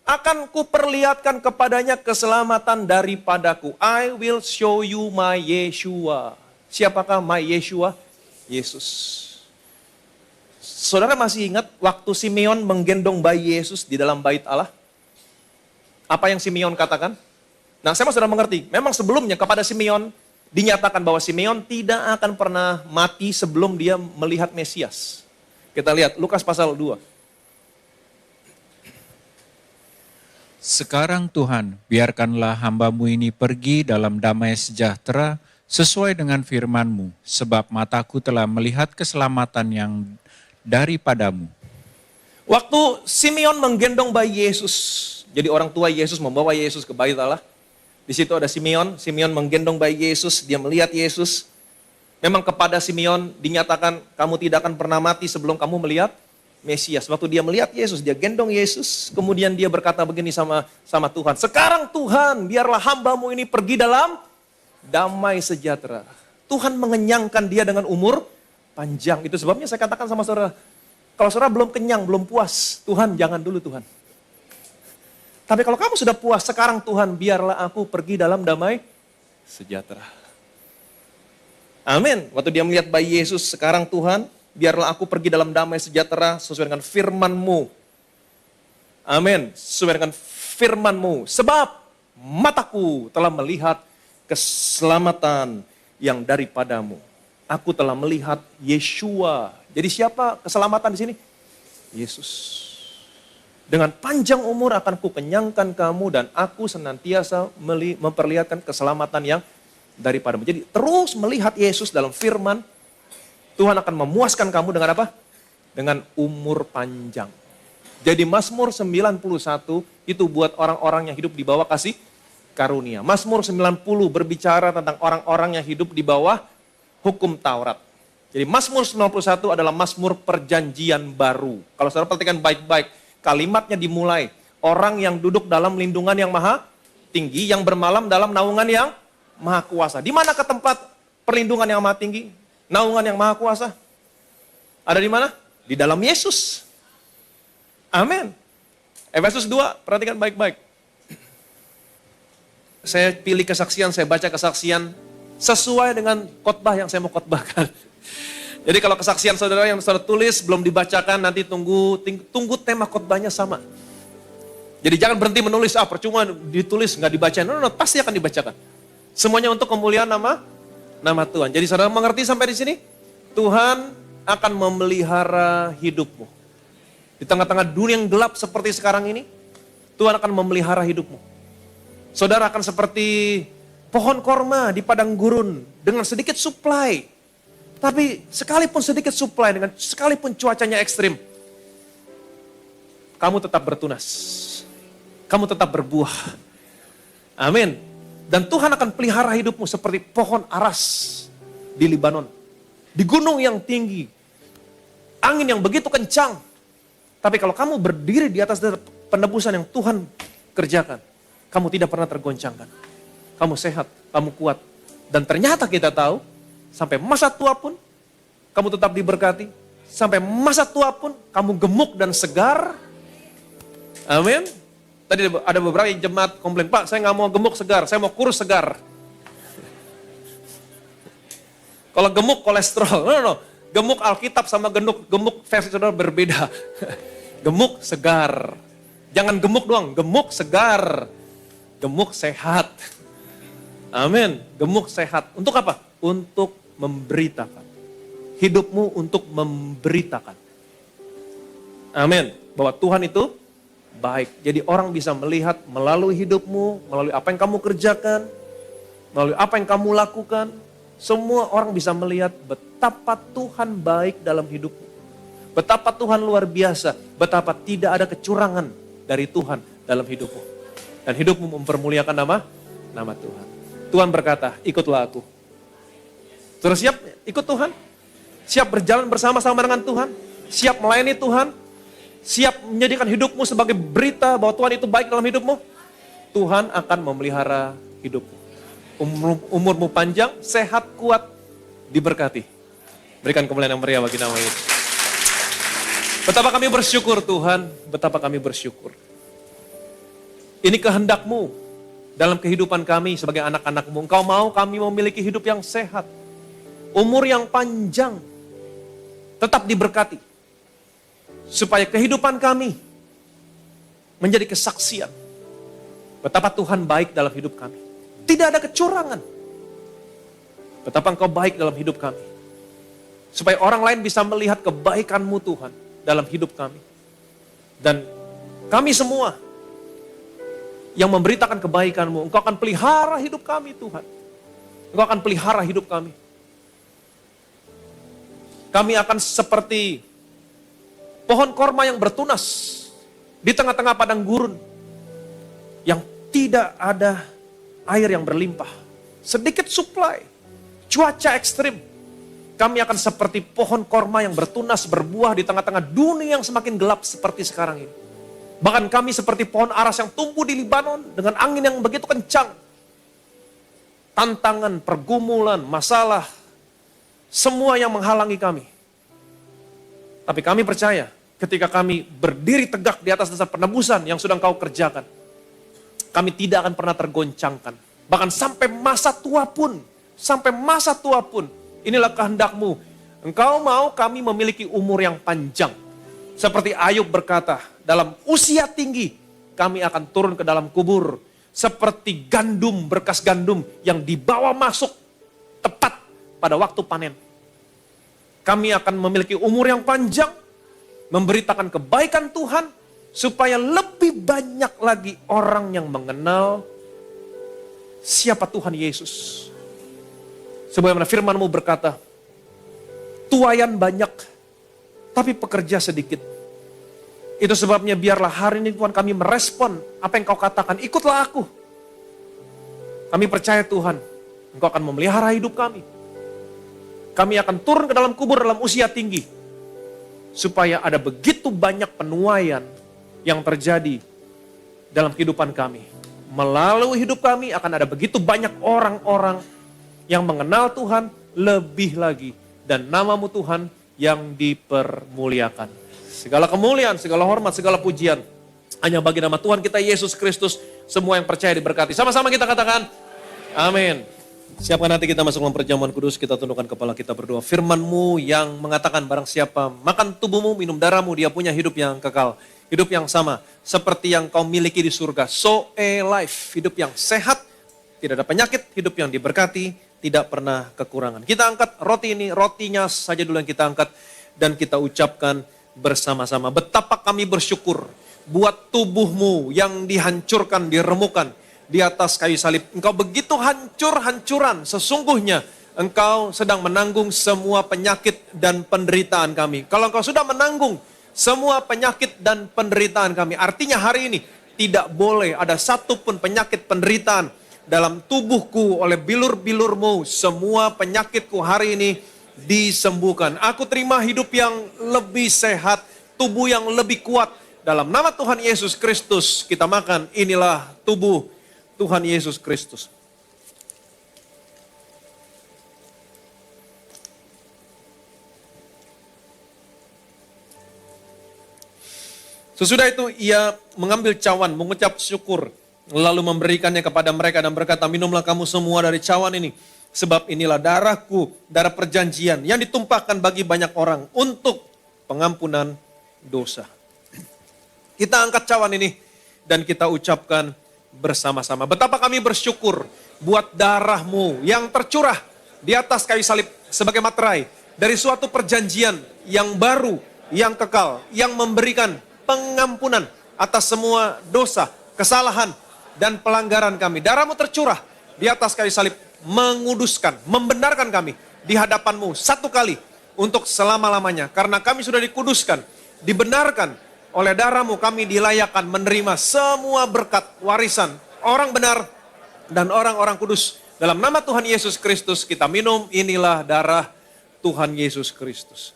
akan kuperlihatkan kepadanya keselamatan daripadaku. I will show you my Yeshua. Siapakah my Yeshua? Yesus. Saudara masih ingat waktu Simeon menggendong bayi Yesus di dalam bait Allah? Apa yang Simeon katakan? Nah, saya sudah mengerti. Memang sebelumnya kepada Simeon dinyatakan bahwa Simeon tidak akan pernah mati sebelum dia melihat Mesias. Kita lihat Lukas pasal 2. Sekarang Tuhan, biarkanlah hamba-Mu ini pergi dalam damai sejahtera sesuai dengan firman-Mu, sebab mataku telah melihat keselamatan yang daripadamu. Waktu Simeon menggendong bayi Yesus, jadi orang tua Yesus membawa Yesus ke bait Allah. Di situ ada Simeon menggendong bayi Yesus, dia melihat Yesus. Memang kepada Simeon dinyatakan kamu tidak akan pernah mati sebelum kamu melihat Mesias. Waktu dia melihat Yesus, dia gendong Yesus, kemudian dia berkata begini sama Tuhan. Sekarang Tuhan, biarlah hamba-Mu ini pergi dalam damai sejahtera. Tuhan mengenyangkan dia dengan umur panjang. Itu sebabnya saya katakan sama saudara, kalau saudara belum kenyang, belum puas, Tuhan jangan dulu Tuhan. Tapi kalau kamu sudah puas, sekarang Tuhan biarlah aku pergi dalam damai sejahtera. Amin. Waktu dia melihat bayi Yesus, sekarang Tuhan biarlah aku pergi dalam damai sejahtera sesuai dengan firman-Mu. Amin. Sesuai dengan firman-Mu. Sebab mataku telah melihat keselamatan yang daripadamu. Aku telah melihat Yeshua. Jadi siapa keselamatan di sini? Yesus. Dengan panjang umur akan kukenyangkan kamu dan aku senantiasa memperlihatkan keselamatan yang daripadamu. Jadi terus melihat Yesus dalam firman, Tuhan akan memuaskan kamu dengan apa? Dengan umur panjang. Jadi Mazmur 91 itu buat orang-orang yang hidup di bawah kasih karunia. Mazmur 90 berbicara tentang orang-orang yang hidup di bawah hukum Taurat. Jadi Mazmur 91 adalah Mazmur perjanjian baru. Kalau saudara perhatikan baik-baik, kalimatnya dimulai, orang yang duduk dalam lindungan yang maha tinggi, yang bermalam dalam naungan yang maha kuasa. Di mana ke tempat perlindungan yang maha tinggi? Naungan yang maha kuasa? Ada di mana? Di dalam Yesus. Amin. Efesus 2, perhatikan baik-baik. Saya pilih kesaksian, saya baca kesaksian sesuai dengan khotbah yang saya mau khotbahkan. Jadi kalau kesaksian saudara yang saudara tulis belum dibacakan, nanti tunggu tema khotbahnya sama. Jadi jangan berhenti menulis, percuma ditulis nggak dibaca. No, pasti akan dibacakan. Semuanya untuk kemuliaan nama Tuhan. Jadi saudara mengerti sampai di sini? Tuhan akan memelihara hidupmu. Di tengah-tengah dunia yang gelap seperti sekarang ini, Tuhan akan memelihara hidupmu. Saudara akan seperti pohon korma di padang gurun dengan sedikit supply. Tapi sekalipun sedikit supply, sekalipun cuacanya ekstrim, kamu tetap bertunas. Kamu tetap berbuah. Amin. Dan Tuhan akan pelihara hidupmu seperti pohon aras di Libanon. Di gunung yang tinggi. Angin yang begitu kencang. Tapi kalau kamu berdiri di atas penebusan yang Tuhan kerjakan, kamu tidak pernah tergoncangkan. Kamu sehat, kamu kuat. Dan ternyata kita tahu, sampai masa tua pun, kamu tetap diberkati. Sampai masa tua pun, kamu gemuk dan segar. Amin. Tadi ada beberapa jemaat komplain, Pak, saya nggak mau gemuk segar, saya mau kurus segar. Kalau gemuk kolesterol, no. Gemuk Alkitab sama gemuk versi saudara berbeda. Gemuk segar. Jangan gemuk doang, gemuk segar. Gemuk sehat. Amin. Gemuk sehat. Untuk apa? Untuk memberitakan. Hidupmu untuk memberitakan. Amin. Bahwa Tuhan itu baik. Jadi orang bisa melihat melalui hidupmu, melalui apa yang kamu kerjakan, melalui apa yang kamu lakukan. Semua orang bisa melihat betapa Tuhan baik dalam hidupmu. Betapa Tuhan luar biasa. Betapa tidak ada kecurangan dari Tuhan dalam hidupmu. Dan hidupmu mempermuliakan nama Tuhan. Tuhan berkata, ikutlah aku. Saudara siap ikut Tuhan? Siap berjalan bersama-sama dengan Tuhan? Siap melayani Tuhan? Siap menjadikan hidupmu sebagai berita bahwa Tuhan itu baik dalam hidupmu? Tuhan akan memelihara hidupmu. Umurmu panjang, sehat, kuat, diberkati. Berikan kemuliaan yang meriah bagi nama Yesus. Betapa kami bersyukur Tuhan, betapa kami bersyukur. Ini kehendakmu dalam kehidupan kami sebagai anak-anak-Mu. Engkau mau kami memiliki hidup yang sehat, umur yang panjang, tetap diberkati. Supaya kehidupan kami menjadi kesaksian betapa Tuhan baik dalam hidup kami. Tidak ada kecurangan. Betapa Engkau baik dalam hidup kami. Supaya orang lain bisa melihat kebaikan-Mu Tuhan dalam hidup kami. Dan kami semua yang memberitakan kebaikan-Mu, Engkau akan pelihara hidup kami Tuhan. Engkau akan pelihara hidup kami. Kami akan seperti pohon korma yang bertunas di tengah-tengah padang gurun. Yang tidak ada air yang berlimpah. Sedikit supply. Cuaca ekstrim. Kami akan seperti pohon korma yang bertunas berbuah di tengah-tengah dunia yang semakin gelap seperti sekarang ini. Bahkan kami seperti pohon aras yang tumbuh di Libanon dengan angin yang begitu kencang. Tantangan, pergumulan, masalah, semua yang menghalangi kami. Tapi kami percaya ketika kami berdiri tegak di atas dasar penebusan yang sudah Engkau kerjakan, kami tidak akan pernah tergoncangkan. Bahkan sampai masa tua pun, inilah kehendak-Mu. Engkau mau kami memiliki umur yang panjang. Seperti Ayub berkata, dalam usia tinggi kami akan turun ke dalam kubur. Seperti gandum, berkas gandum yang dibawa masuk tepat pada waktu panen. Kami akan memiliki umur yang panjang, memberitakan kebaikan Tuhan, supaya lebih banyak lagi orang yang mengenal siapa Tuhan Yesus. Sebagaimana firman-Mu berkata, tuaian banyak, tapi pekerja sedikit. Itu sebabnya biarlah hari ini Tuhan kami merespon apa yang Kau katakan, ikutlah aku. Kami percaya Tuhan, Engkau akan memelihara hidup kami. Kami akan turun ke dalam kubur dalam usia tinggi. Supaya ada begitu banyak penuaian yang terjadi dalam kehidupan kami. Melalui hidup kami akan ada begitu banyak orang-orang yang mengenal Tuhan lebih lagi. Dan nama-Mu Tuhan yang dipermuliakan. Segala kemuliaan, segala hormat, segala pujian hanya bagi nama Tuhan kita Yesus Kristus. Semua yang percaya diberkati. Sama-sama kita katakan, amin. Siapkan hati kita masuk dalam perjamuan kudus, kita tundukkan kepala kita berdoa. Firman-Mu yang mengatakan barang siapa makan tubuhmu, minum darahmu, dia punya hidup yang kekal. Hidup yang sama, seperti yang Kau miliki di surga. So a life, hidup yang sehat, tidak ada penyakit, hidup yang diberkati, tidak pernah kekurangan. Kita angkat roti ini, rotinya saja dulu yang kita angkat. Dan kita ucapkan bersama-sama, betapa kami bersyukur buat tubuh-Mu yang dihancurkan, diremukan di atas kayu salib. Engkau begitu hancur-hancuran, sesungguhnya Engkau sedang menanggung semua penyakit dan penderitaan kami. Kalau Engkau sudah menanggung semua penyakit dan penderitaan kami, artinya hari ini tidak boleh ada satupun penyakit penderitaan dalam tubuhku oleh bilur-bilur-Mu. Semua penyakitku hari ini disembuhkan. Aku terima hidup yang lebih sehat, tubuh yang lebih kuat. Dalam nama Tuhan Yesus Kristus kita makan, inilah tubuh Tuhan Yesus Kristus. Sesudah itu ia mengambil cawan, mengucap syukur, lalu memberikannya kepada mereka dan berkata, minumlah kamu semua dari cawan ini. Sebab inilah darahku, darah perjanjian yang ditumpahkan bagi banyak orang untuk pengampunan dosa. Kita angkat cawan ini dan kita ucapkan bersama-sama. Betapa kami bersyukur buat darahmu yang tercurah di atas kayu salib sebagai materai dari suatu perjanjian yang baru, yang kekal, yang memberikan pengampunan atas semua dosa, kesalahan, dan pelanggaran kami. Darahmu tercurah di atas kayu salib menguduskan, membenarkan kami di hadapanmu satu kali untuk selama-lamanya. Karena kami sudah dikuduskan, dibenarkan oleh darahmu, kami dilayakkan menerima semua berkat warisan orang benar dan orang-orang kudus. Dalam nama Tuhan Yesus Kristus kita minum, inilah darah Tuhan Yesus Kristus.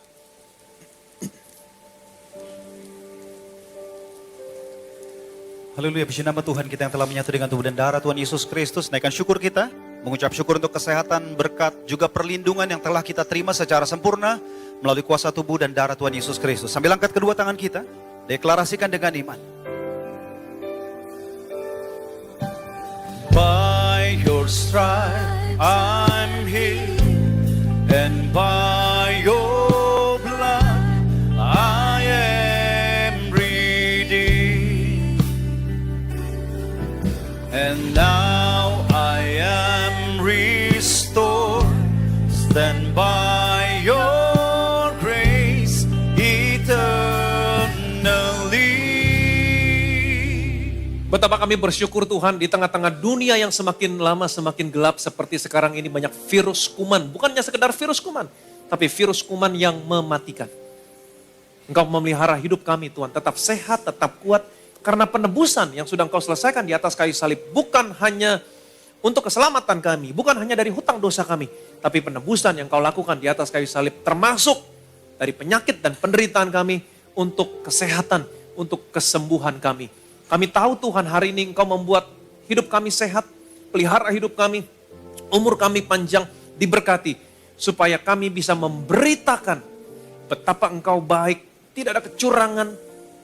Haleluya, puji nama Tuhan kita yang telah menyatu dengan tubuh dan darah Tuhan Yesus Kristus. Naikkan syukur kita, mengucap syukur untuk kesehatan, berkat, juga perlindungan yang telah kita terima secara sempurna melalui kuasa tubuh dan darah Tuhan Yesus Kristus. Sambil angkat kedua tangan kita, deklarasikan dengan iman. By your stripe I'm healed, and by your blood I am redeemed. And now I am restored, stand by your grace eternally. Betapa kami bersyukur Tuhan di tengah-tengah dunia yang semakin lama semakin gelap seperti sekarang ini, banyak virus kuman. Bukannya sekedar virus kuman, tapi virus kuman yang mematikan. Engkau memelihara hidup kami Tuhan, tetap sehat, tetap kuat. Karena penebusan yang sudah Engkau selesaikan di atas kayu salib bukan hanya untuk keselamatan kami, bukan hanya dari hutang dosa kami, tapi penebusan yang Engkau lakukan di atas kayu salib termasuk dari penyakit dan penderitaan kami untuk kesehatan, untuk kesembuhan kami. Kami tahu Tuhan hari ini Engkau membuat hidup kami sehat, pelihara hidup kami, umur kami panjang, diberkati. Supaya kami bisa memberitakan betapa Engkau baik, tidak ada kecurangan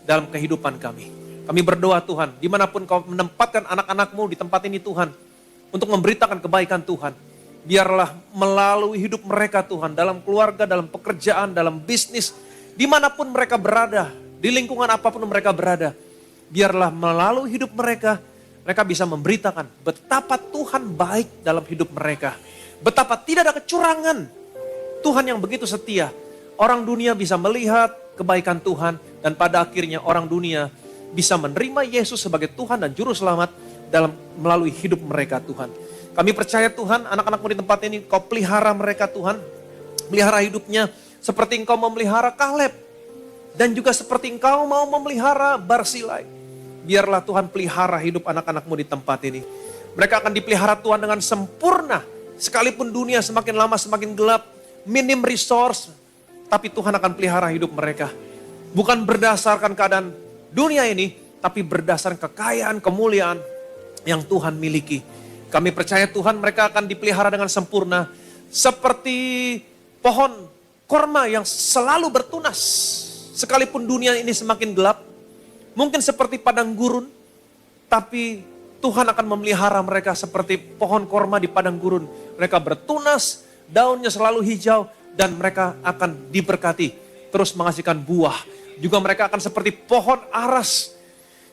dalam kehidupan kami. Kami berdoa Tuhan, dimanapun Kau menempatkan anak-anak-Mu di tempat ini Tuhan, untuk memberitakan kebaikan Tuhan. Biarlah melalui hidup mereka Tuhan, dalam keluarga, dalam pekerjaan, dalam bisnis, dimanapun mereka berada, di lingkungan apapun mereka berada. Biarlah melalui hidup mereka, mereka bisa memberitakan betapa Tuhan baik dalam hidup mereka. Betapa tidak ada kecurangan. Tuhan yang begitu setia. Orang dunia bisa melihat kebaikan Tuhan dan pada akhirnya orang dunia bisa menerima Yesus sebagai Tuhan dan Juru Selamat melalui hidup mereka Tuhan. Kami percaya Tuhan, anak-anak-Mu di tempat ini Kau pelihara mereka Tuhan. Pelihara hidupnya seperti Engkau memelihara Kaleb. Dan juga seperti Engkau mau memelihara Barsilai. Biarlah Tuhan pelihara hidup anak-anak-Mu di tempat ini. Mereka akan dipelihara Tuhan dengan sempurna. Sekalipun dunia semakin lama semakin gelap, minim resource. Tapi Tuhan akan pelihara hidup mereka. Bukan berdasarkan keadaan dunia ini, tapi berdasarkan kekayaan, kemuliaan yang Tuhan miliki. Kami percaya Tuhan mereka akan dipelihara dengan sempurna. Seperti pohon korma yang selalu bertunas. Sekalipun dunia ini semakin gelap. Mungkin seperti padang gurun. Tapi Tuhan akan memelihara mereka seperti pohon korma di padang gurun. Mereka bertunas, daunnya selalu hijau. Dan mereka akan diberkati. Terus menghasilkan buah. Juga mereka akan seperti pohon aras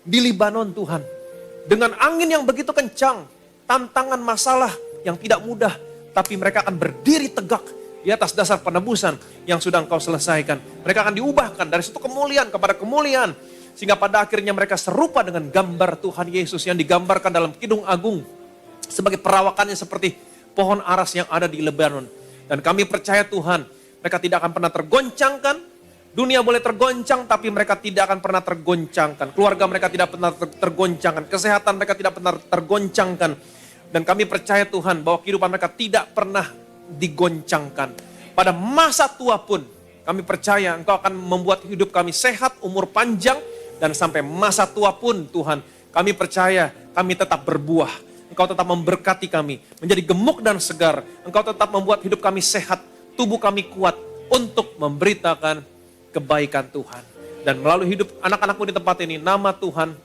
di Libanon Tuhan. Dengan angin yang begitu kencang, tantangan masalah yang tidak mudah. Tapi mereka akan berdiri tegak di atas dasar penebusan yang sudah Engkau selesaikan. Mereka akan diubahkan dari satu kemuliaan kepada kemuliaan. Sehingga pada akhirnya mereka serupa dengan gambar Tuhan Yesus yang digambarkan dalam Kidung Agung. Sebagai perawakannya seperti pohon aras yang ada di Lebanon. Dan kami percaya Tuhan, mereka tidak akan pernah tergoncangkan. Dunia boleh tergoncang, tapi mereka tidak akan pernah tergoncangkan. Keluarga mereka tidak pernah tergoncangkan. Kesehatan mereka tidak pernah tergoncangkan. Dan kami percaya Tuhan bahwa kehidupan mereka tidak pernah digoncangkan. Pada masa tua pun, kami percaya Engkau akan membuat hidup kami sehat, umur panjang. Dan sampai masa tua pun Tuhan, kami percaya kami tetap berbuah. Engkau tetap memberkati kami, menjadi gemuk dan segar. Engkau tetap membuat hidup kami sehat, tubuh kami kuat untuk memberitakan kebaikan Tuhan. Dan melalui hidup anak-anak-Mu di tempat ini, nama Tuhan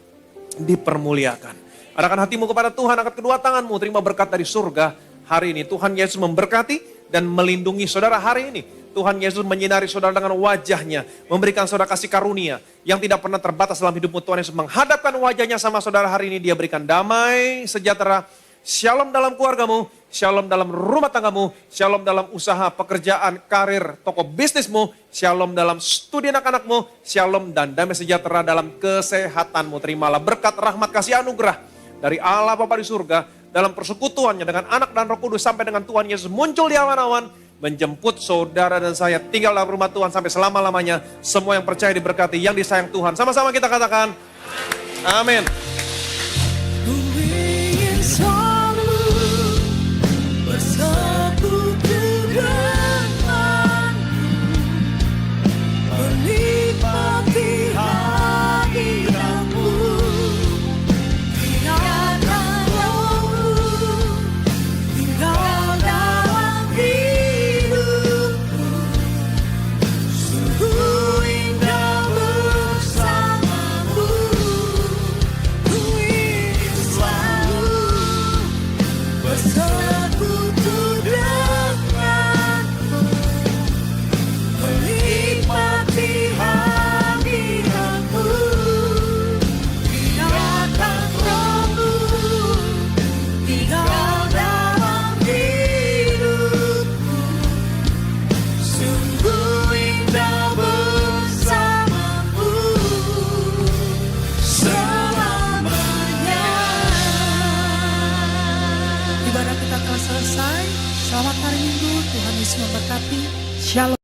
dipermuliakan. Arahkan hatimu kepada Tuhan, angkat kedua tanganmu, terima berkat dari surga. hari ini. Tuhan Yesus memberkati dan melindungi saudara hari ini. Tuhan Yesus menyinari saudara dengan wajahnya, memberikan saudara kasih karunia yang tidak pernah terbatas dalam hidupmu. Tuhan Yesus menghadapkan wajahnya sama saudara hari ini, dia berikan damai, sejahtera, shalom dalam keluargamu, shalom dalam rumah tanggamu, shalom dalam usaha, pekerjaan, karir, toko bisnismu, shalom dalam studi anak-anakmu, shalom dan damai sejahtera dalam kesehatanmu. Terimalah berkat, rahmat, kasih anugerah dari Allah Bapa di surga dalam persekutuannya dengan anak dan Roh Kudus sampai dengan Tuhan Yesus muncul di awan-awan, menjemput saudara dan saya tinggal dalam rumah Tuhan sampai selama-lamanya. Semua yang percaya diberkati, yang disayang Tuhan. Sama-sama kita katakan, amin. Ku ingin selalu bersekutu denganmu, menikmati hadiratmu, biarkan rohmu tinggal dalam hidupku. Sungguh indah bersamamu. Ku ingin selalu bersekutu denganmu, menikmati hadiratmu, biarkan rohmu tinggal dalam hidupku. Sungguh indah bersamamu selamanya. Ibadah kita telah selesai. Selamat hari Minggu, Tuhan Yesus memberkati. Shalom.